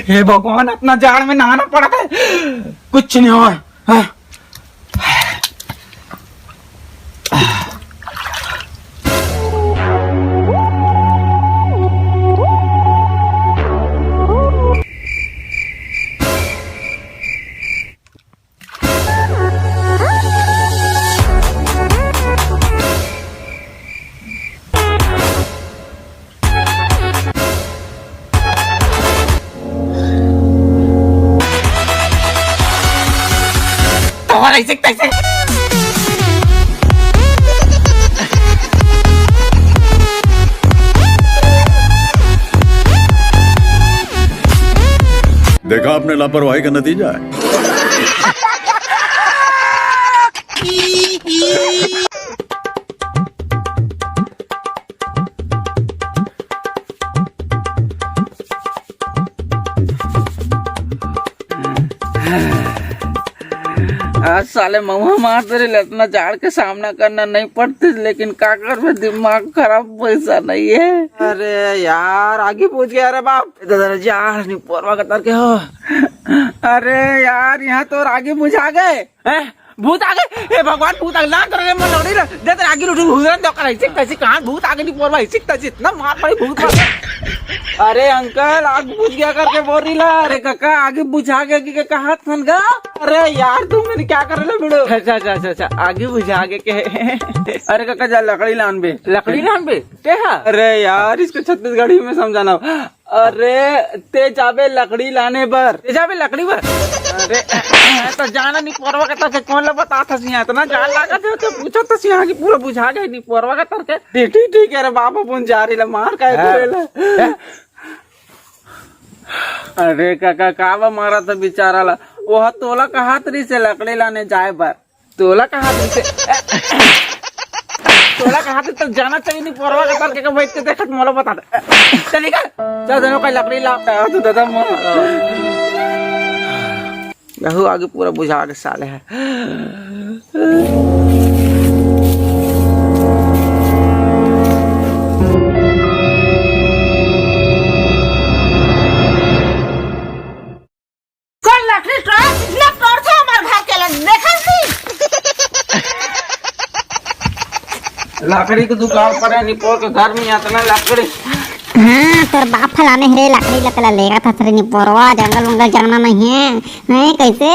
हे भगवान, अपना जाड़ में नहाना पड़ा था, कुछ नहीं हुआ। हाँ। ऐसे कैसे? देखा आपने लापरवाही का नतीजा है। आज साले महुआ मार तेरे इतना झाड़ के सामना करना नहीं पड़ती, लेकिन काकर में दिमाग खराब पैसा नहीं है। अरे यार आगे पूछ गया। अरे बाप इधर झाड़ नहीं पोरवा कतर के हो। अरे यार यहाँ तो आगे बुझा गए, भूत आ गए। हे भगवान, भूत आ गए ना करे मन लग रही ना दे तेरे आगे लुटू हुरन दो कर ऐसे कैसे कहां भूत आ गए नहीं पोरवा ऐसे कैसे इतना मार पड़ी भूत मार। अरे अंकल आग बुझ गया करके बोल रही ला। अरे काका आगे बुझा गया कि कहा थन गा। अरे यार तुम मेरी क्या कर रहे बिड़ो। अच्छा आगे बुझा गए के। अरे काका जा लकड़ी लान बे अरे यार इसको छत्तीसगढ़ी में समझाना। अरे ते जाबे लकड़ी लाने बर, ते जाबे लकड़ी बर। अरे तो जाना नहीं पोरवा का तरके कौन ला बता था सिया इतना जान लगा थे तो पूछो तो सिया की पूरा बुझा गए नहीं पोरवा का तरके। ठीक है रे बाबा पुन जा रही ला मार का है। अरे काका कावा मारा था बेचारा ला। वो तोला कहा तरी से लकड़ी लाने जाए बर, तोला कहा तरी से तोला कहा तो जाना चाहिए नहीं पोरवा का तरके बैठ के देखत मोला बता दे। चलेगा चल दोनों का लकड़ी ला तो दादा यहू आगे पूरा बुझा के साले है। कौन लकड़ी इतना तोड़ था हमारे घर के लग देखा नहीं। लकड़ी की दुकान पर है निपोर के घर में इतना लकड़ी। हाँ तेरे बाप फलाने हरे लकड़ी लकड़ा लेगा था तेरे निपोरवा जंगल वंगल जाना नहीं है। नहीं कैसे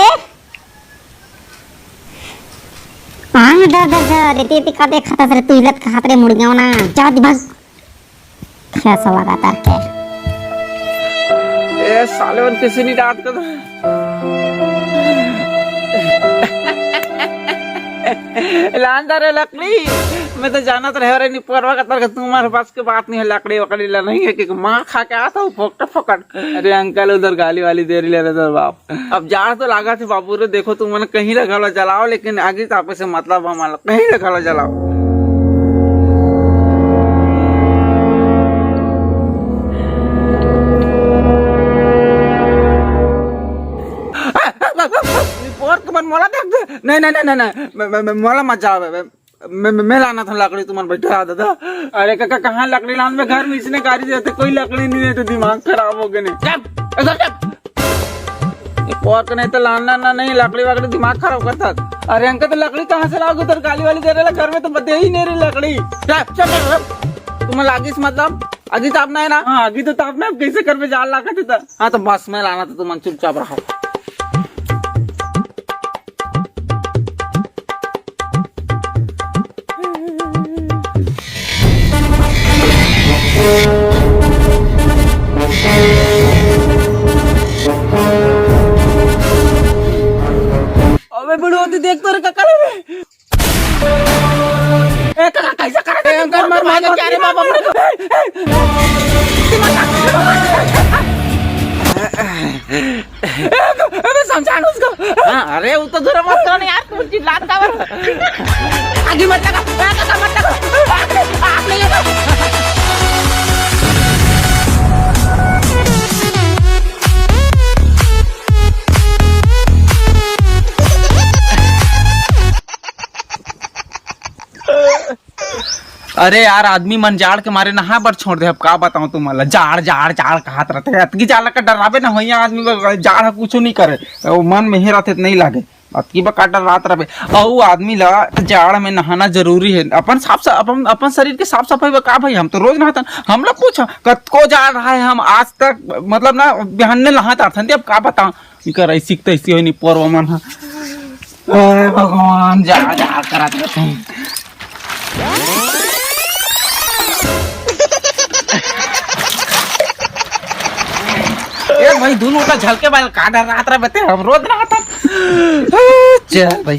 हाँ दर रेती का देखा था तेरे तू हिलत कहा तेरे मुड़ गया ना जा दिमाग क्या सवा का तार के। ए साले वन किसी नहीं डांट कर लांदर है लकड़ी। मैं तो जाना तो रहे नहीं परवा का तरह तुम्हारे पास के बात नहीं है। लकड़ी वकड़ी ला नहीं है कि माँ खा के आता हूँ फोकट। अरे अंकल उधर गाली वाली दे रही ले रहे बाप। अब जाड़ तो लागा थे बाबू रे देखो तुम मैंने कहीं रखा लो जलाओ, लेकिन आगे तापे से मतलब हमारा कहीं रखा लो जलाओ। मोला देख दे। नहीं मोला मत जाओ। मैं लाना था लकड़ी तुम्हारे बैठा दादा। अरे काका कहाँ लकड़ी लान में घर में इसने गाड़ी देते कोई लकड़ी नहीं देते दिमाग खराब हो गए। नहीं तो लाना नहीं लकड़ी वकड़ी दिमाग खराब करता। अरे अंकल तो लकड़ी कहाँ से लाओगे उधर गाली वाली दे रहे घर में तो बदे ही नहीं रही लकड़ी। तुम्हें लागी मतलब आगे तापना है ना। हाँ आगे तो तापना कैसे घर में जाल लागा था। हाँ तो बस मैं लाना था तुम चुपचाप रहो। अबे बड़ो होती देख तो रे काका रे। ए काका कैसा कर रहे अंकल मार क्या रे बाप अपने अबे समझा उसको। अरे वो तो दूर मत करो यार तुम चिल्लात का आगे मत लगा काका मत लगा आप नहीं है। अरे यार आदमी मन जाड़ के मारे नहा बर छोड़ दे। अब का बताऊं तुम्हारा, जाड़ जाड़ जाड़ कहत रहते, अतकी जाड़ का डरावे ना होइया आदमी जाड़ ह कुछ नहीं करे, वो मन में ही रहते नहीं लागे, अतकी बा का डरात रहे। और आदमी ला जाड़ में नहाना जरूरी है। अपन शरीर के साफ सफाई बा का भाई, हम तो रोज नहाता। हम लोग पूछो कतको जाड़ रहा है, हम आज तक मतलब ना बिहान ने नहाता थे। अब का बताऊं इकर ऐसी तैसी हो नहीं पर्व मन ह। अरे भगवान जाड़ जाड़ करत रहते हैं। भाई दोनों का झलके बाल का डर रहा था, हम रोज नहाता। चल भाई।